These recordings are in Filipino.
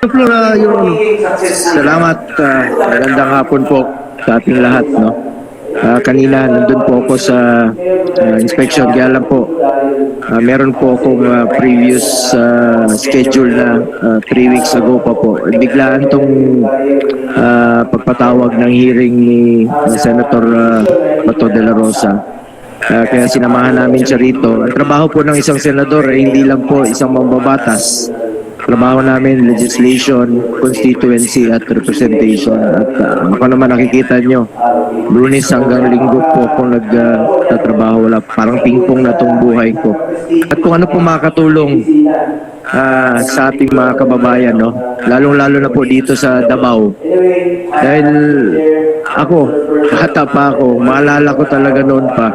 Your Honor. Salamat. Magandang hapon po sa ating lahat. No? Kanina nandun po ako sa inspection. Kaya lang po, meron po akong previous schedule na 3 weeks ago pa po. Biglaan tong pagpatawag ng hearing ni Senator Bato de la Rosa. Kaya sinamahan namin siya rito. Ang trabaho po ng isang senador ay hindi lang po isang mambabatas. Trabaho namin, legislation, constituency at representation. At ako naman nakikita nyo, Lunes hanggang Linggo po akong nagtatrabaho. Parang pingpong na tong buhay ko. At kung ano po makakatulong sa ating mga kababayan, no? Lalong-lalo na po dito sa Davao. Dahil ako, bata pa ako, maalala ko talaga noon pa.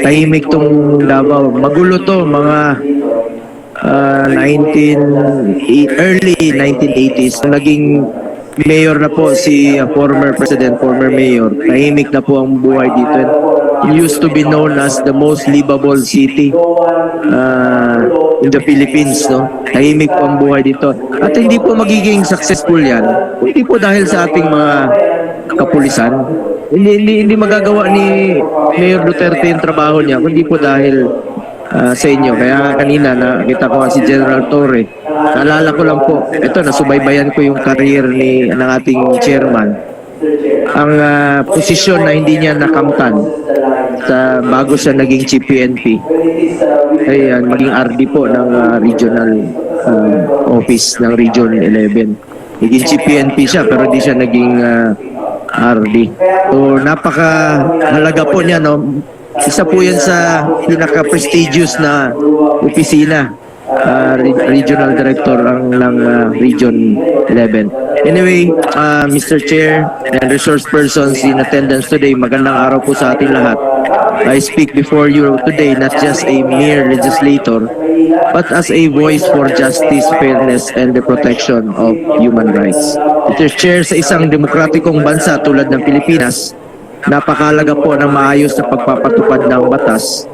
Tahimik tong Davao. Magulo to, mga early 1980s. Naging mayor na po si former president, former mayor. Tahimik na po ang buhay dito. It used to be known as the most livable city in the Philippines. No? Tahimik po ang buhay dito. At hindi po magiging successful yan. Hindi po dahil sa ating mga kapulisan. Hindi magagawa ni Mayor Duterte yung trabaho niya, kundi po dahil sa inyo. Kaya kanina nakita ko si General Torre. Naalala ko lang po, ito nasubaybayan ko yung career ng ating chairman. Ang posisyon na hindi niya nakamtan bago siya naging Chief PNP ay maging RD po ng regional office ng Region 11. Naging Chief PNP siya pero di siya naging RD. So napakahalaga po niya, no? Isa po yan sa pinaka-prestigious na opisina. Regional Director ng Region 11. Anyway, Mr. Chair and resource persons in attendance today, magandang araw po sa ating lahat. I speak before you today not just a mere legislator, but as a voice for justice, fairness, and the protection of human rights. Mr. Chair, sa isang demokratikong bansa tulad ng Pilipinas, napakahalaga po ng maayos na pagpapatupad ng batas.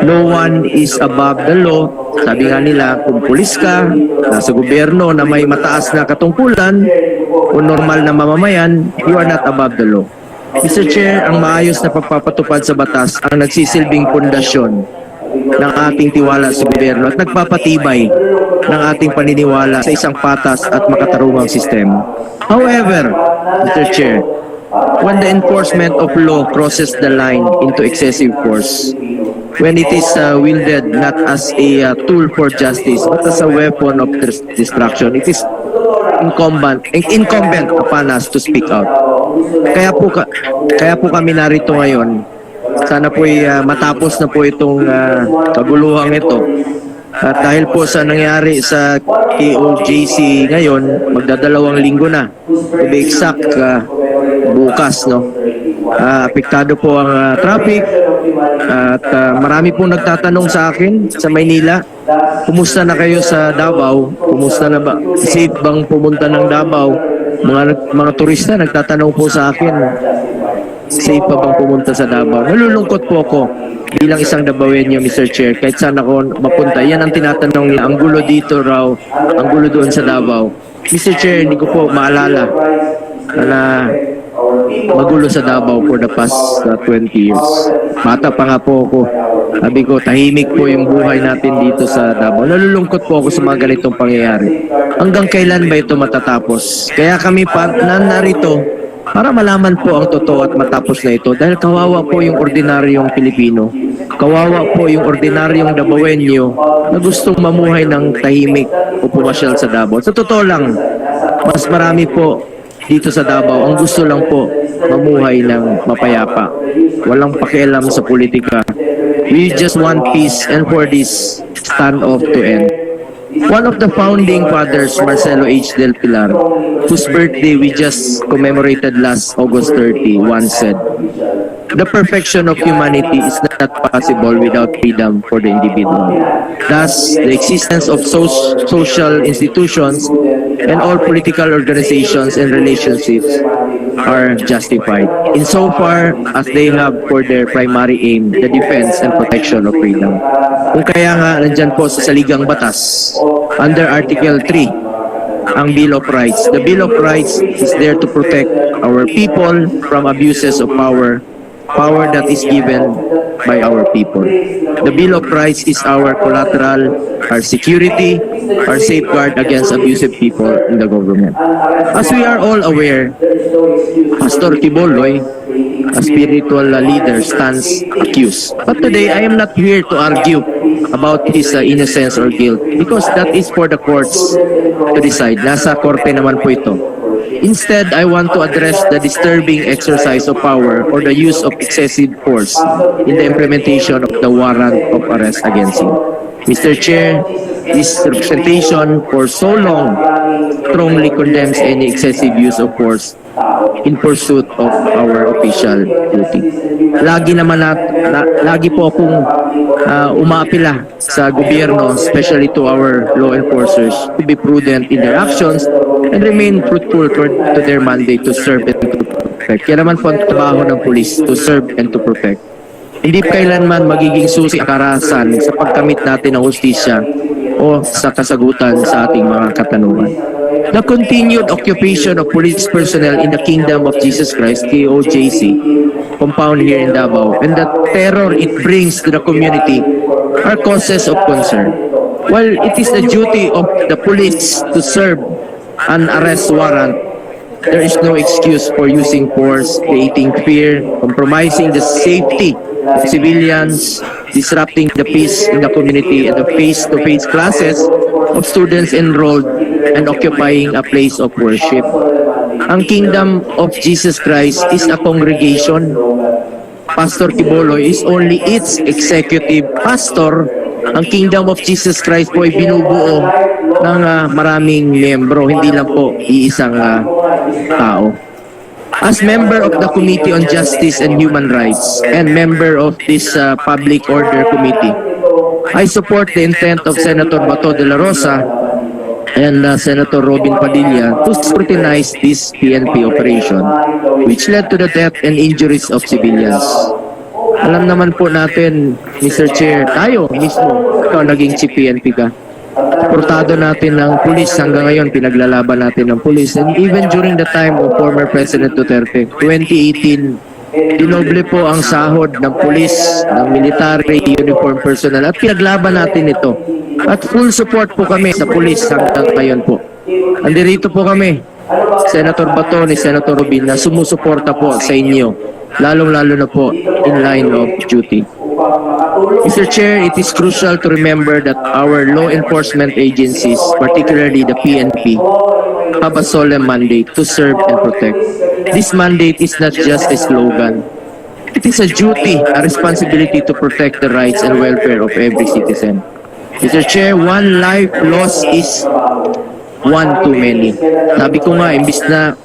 No one is above the law. Sabi nga nila, kung pulis ka, nasa gobyerno na may mataas na katungkulan o normal na mamamayan, you are not above the law. Mr. Chair, ang maayos na pagpapatupad sa batas ang nagsisilbing pundasyon ng ating tiwala sa gobyerno at nagpapatibay ng ating paniniwala sa isang patas at makatarungang sistema. However, Mr. Chair, when the enforcement of law crosses the line into excessive force, when it is wielded not as a tool for justice but as a weapon of destruction, it is incumbent upon us to speak out. Kaya po kami narito ngayon. Sana po matapos na po itong kaguluhang ito. At dahil po sa nangyari sa KOJC ngayon, magdadalawang linggo na. To be exact, bukas, no? Apektado po ang traffic at marami pong nagtatanong sa akin sa Maynila, kumusta na kayo sa Davao? Kumusta na ba? Safe bang pumunta ng Davao? Mga turista nagtatanong po sa akin, safe pa bang pumunta sa Davao? Nalulungkot po ako bilang isang Davaoenyo, Mr. Chair, kahit saan ako mapunta. Yan ang tinatanong nila, ang gulo dito raw, ang gulo doon sa Davao. Mr. Chair, hindi ko po maalala na magulo sa Davao for the past 20 years. Bata pa nga po ako. Sabi ko, tahimik po yung buhay natin dito sa Davao. Nalulungkot po ako sa mga ganitong pangyayari. Hanggang kailan ba ito matatapos? Kaya kami narito para malaman po ang totoo at matapos na ito. Dahil kawawa po yung ordinaryong Pilipino. Kawawa po yung ordinaryong Davaoenyo na gustong mamuhay ng tahimik o pumasyal sa Davao. Sa totoo lang, mas marami po dito sa Davao ang gusto lang po mamuhay ng mapayapa. Walang pakialam sa politika. We just want peace and for this standoff to end. One of the founding fathers, Marcelo H. Del Pilar, whose birthday we just commemorated last August 30, once said, "The perfection of humanity is not possible without freedom for the individual. Thus, the existence of social institutions and all political organizations and relationships are justified, insofar as they have for their primary aim the defense and protection of freedom." Kung kaya nga nandyan po sa saligang batas, under Article 3, ang Bill of Rights. The Bill of Rights is there to protect our people from abuses of power, power that is given by our people. The Bill of Rights is our collateral, our security, our safeguard against abusive people in the government. As we are all aware, Pastor Quiboloy, a spiritual leader, stands accused. But today, I am not here to argue about his innocence or guilt because that is for the courts to decide. Nasa korte naman po ito. Instead, I want to address the disturbing exercise of power or the use of excessive force in the implementation of the warrant of arrest against him. Mr. Chair, this representation for so long strongly condemns any excessive use of force in pursuit of our official duty. Lagi po akong umaapila sa gobyerno, especially to our law enforcers, to be prudent in their actions and remain fruitful to their mandate to serve and to protect. Kaya naman po ang trabaho ng pulis, to serve and to protect. Hindi kailanman magiging susi ang karahasan sa pagkamit natin ng hustisya o sa kasagutan sa ating mga katanungan. The continued occupation of police personnel in the Kingdom of Jesus Christ, KOJC, compound here in Davao, and the terror it brings to the community are causes of concern. While it is the duty of the police to serve an arrest warrant, there is no excuse for using force, creating fear, compromising the safety of civilians, disrupting the peace in the community, and the face-to-face classes of students enrolled and occupying a place of worship. Ang Kingdom of Jesus Christ is a congregation. Pastor Quiboloy is only its executive pastor. Ang Kingdom of Jesus Christ po ay binubuo ng maraming miyembro, hindi lang po iisang tao. As member of the Committee on Justice and Human Rights and member of this Public Order Committee, I support the intent of Senator Bato de la Rosa and Senator Robin Padilla to scrutinize this PNP operation, which led to the death and injuries of civilians. Alam naman po natin, Mr. Chair, tayo mismo, ikaw naging chief PNP ka. Suportado natin ng pulis hanggang ngayon, pinaglalaban natin ng pulis. And even during the time of former President Duterte, 2018, dinoble po ang sahod ng pulis, ng military, uniform personnel at pinaglaban natin ito. At full support po kami sa pulis hanggang ngayon po. Andirito po kami, Senator Bato ni Senator Rubin, na sumusuporta po sa inyo, lalong-lalo na po in line of duty. Mr. Chair, it is crucial to remember that our law enforcement agencies, particularly the PNP, have a solemn mandate to serve and protect. This mandate is not just a slogan. It is a duty, a responsibility to protect the rights and welfare of every citizen. Mr. Chair, one life lost is one too many. Sabi ko nga, imbis na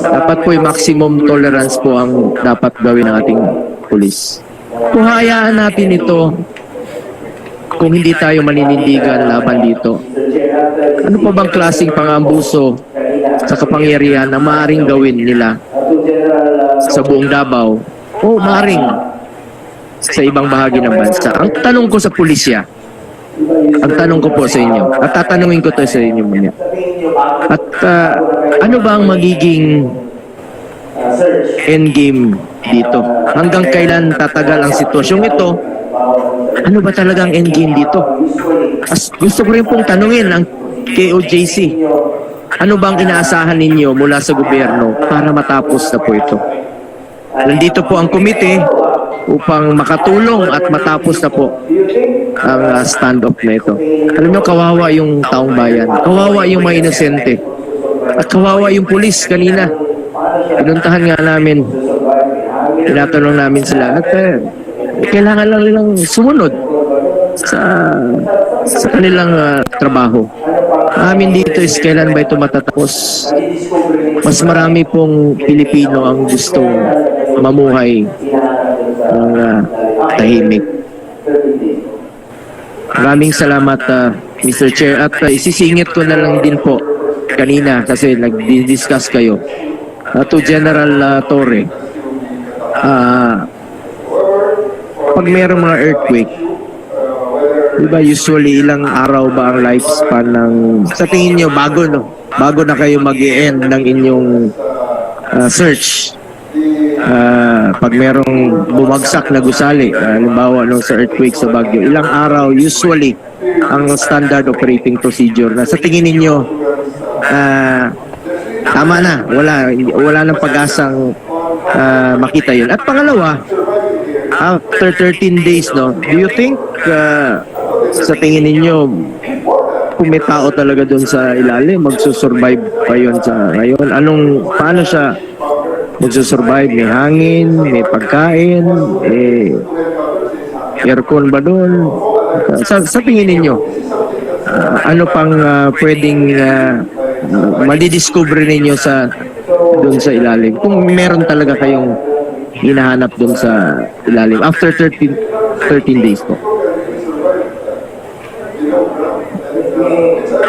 dapat po yung maximum tolerance po ang dapat gawin ng ating pulis. Kung hayaan natin ito, kung hindi tayo maninindigan laban dito, ano pa bang klaseng pang-ambuso sa kapangyarihan na maaaring gawin nila sa buong Davao o maaaring sa ibang bahagi ng bansa? Ang tanong ko sa pulisya, ang tanong ko po sa inyo, at tatanungin ko to sa inyo muna. At ano ba ang magiging endgame dito? Hanggang kailan tatagal ang sitwasyong ito? Ano ba talagang endgame dito? Gusto ko rin pong tanungin ang KOJC. Ano bang inaasahan ninyo mula sa gobyerno para matapos na po ito? Nandito po ang komite upang makatulong at matapos na po ang stand-off na ito. Alam nyo, kawawa yung taong bayan. Kawawa yung mga inosente. At kawawa yung pulis kanina. Pinuntahan nga namin. Tinatanong namin sila. At kailangan lang nilang sumunod sa kanilang trabaho. Amin dito is kailan ba ito matatapos? Mas marami pong Pilipino ang gusto mamuhay ng tahimik. Maraming salamat, Mr. Chair. At isisingit ko na lang din po kanina kasi nag-discuss kayo to General Torre. Pag mayroong mga earthquake, Diba usually ilang araw ba ang lifespan ng, sa tingin nyo, bago no? Bago na kayo mag-i-end ng inyong search. Pag merong bumagsak na gusali, halimbawa nung sa earthquake sa Baguio, ilang araw usually ang standard operating procedure na sa tingin ninyo tama na, wala nang pag-asang makita yun. At pangalawa, after 13 days, no, do you think sa tingin ninyo kung may tao talaga doon sa ilalim, magsusurvive pa yun sa ngayon? Paano siya magsusurvive? May hangin, may pagkain, aircon ba doon? Sa tingin ninyo, ano pang pwedeng madidiscover ninyo doon sa ilalim? Kung meron talaga kayong hinahanap doon sa ilalim after 13 days po.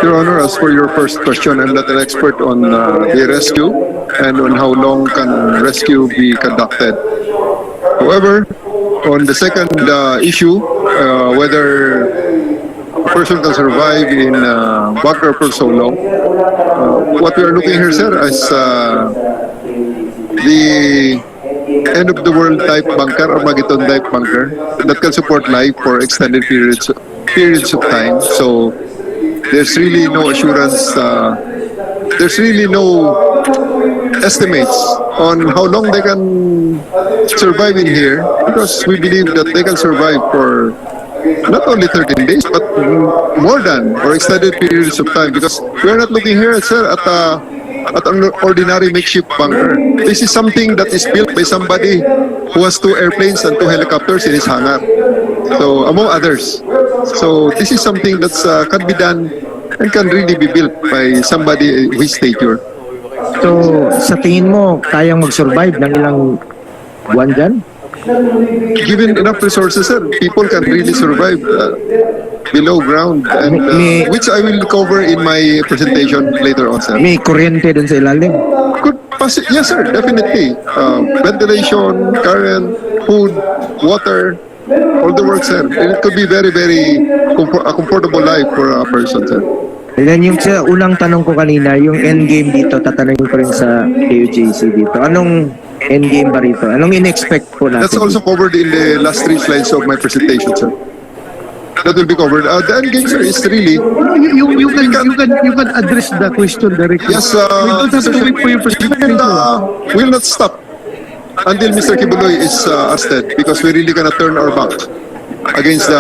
Your Honor, as for your first question, I'm not an expert on the rescue and on how long can rescue be conducted. However, on the second issue, whether a person can survive in bunker for so long, what we are looking here, sir, is the end of the world type bunker, Armageddon type bunker that can support life for extended periods of time. So there's really no assurance, there's really no estimates on how long they can survive in here, because we believe that they can survive for not only 13 days but more than, or extended periods of time, because we're not looking here, sir, at an ordinary makeshift bunker. This is something that is built by somebody who has 2 airplanes and 2 helicopters in his hangar. So, among others. So, this is something that's can be done and can really be built by somebody who is stature. So, sa tingin mo, kayang mag-survive ng ilang buwan dyan? Given enough resources, sir, people can really survive below ground, and which I will cover in my presentation later on, sir. May kuryente doon sa ilalim? Yes, sir, definitely. Ventilation, current, food, water, all the work, sir. And it could be very, very a comfortable life for a person, sir. Then yung sa unang tanong ko kanina, yung endgame dito, tatanungin ko rin sa KUJC dito. Anong endgame ba rito? Anong in-expect po natin? That's also covered in the last 3 slides of my presentation, sir. That will be covered. The endgame, sir, is really... You can address the question directly. Yes, we don't have to wait for your presentation. we'll not stop until Mr. Kibuloy is arrested, because we really gonna turn our back against the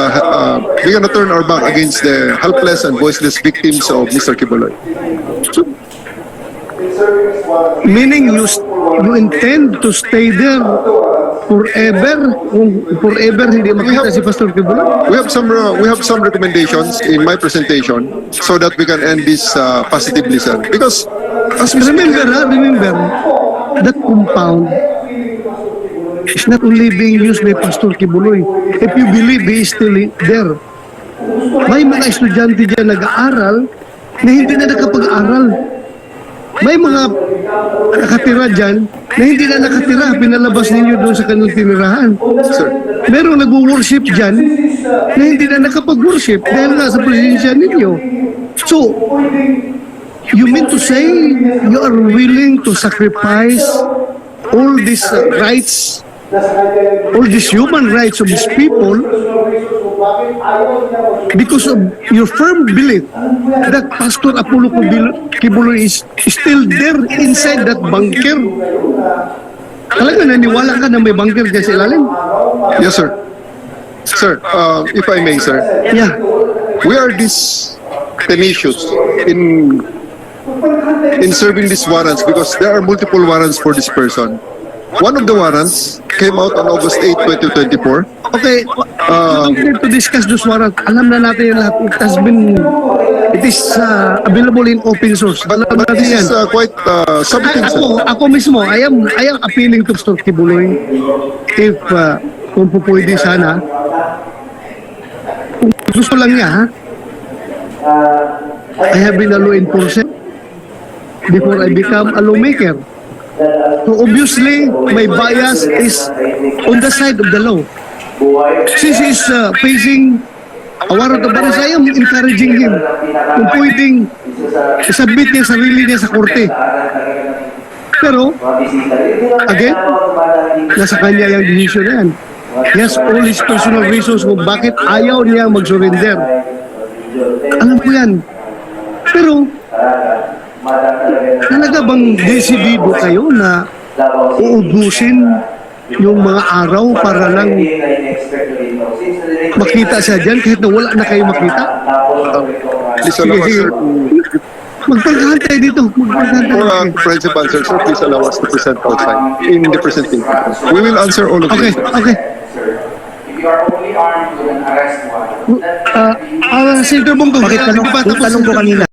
helpless and voiceless victims of Mr. Kibuloy. So, meaning you intend to stay there forever? Kung forever hindi makita si Pastor Kibuloy? We have some recommendations in my presentation so that we can end this positively, sir. Because as we Remember that compound is not only being used by Pastor Kibuloy. If you believe he is still there, may mga estudyante dyan nag-aaral na hindi na nakapag-aral. May mga nakatira dyan na hindi na nakatira, pinalabas ninyo doon sa kanilang tinirahan. Sir, Merong nag-worship dyan na hindi na nakapag-worship dahil nasa presensya ninyo. So, you mean to say you are willing to sacrifice all these rights, all these human rights of these people because of your firm belief that Pastor Apollo Kibuloy is still there inside that bunker? Talaga naniwala ka na may bunker dyan sa ilalim? yes, sir. Sir, if I may, sir, Yeah. we are this tenacious in serving these warrants because there are multiple warrants for this person. One of the warrants came out on August 8, 2024. Okay, to discuss those warrant, alam na natin yung lahat. It is available in open source. But Alam natin this yan. is quite something, sir. Ako mismo, I am appealing to Pastor Kibuloy if kung po pwede sana, kung gusto lang niya, ha? I have been a law enforcer before I become a lawmaker. So obviously, my bias is on the side of the law. Since he is facing A warrant of arrest, I am encouraging him. Kung pwedeng isubmit niya sarili niya sa korte. Pero, again, nasa kanya yung decision na yan. He has all his personal reasons kung bakit ayaw niya mag-surrender. Alam ko yan. Pero, talaga bang desidido kayo na uubusin yung mga araw para lang makita siya dyan kahit na wala na kayo makita? Please allow us, sir, Magpagkahan tayo dito. Magpagkahan tayo. for a comprehensive answer, sir, please allow us to present outside in the presentation. We will answer all of Okay, you. okay. If you are only armed with an arrest warrant, Senator Bongo, Bakit tanong ko kanina,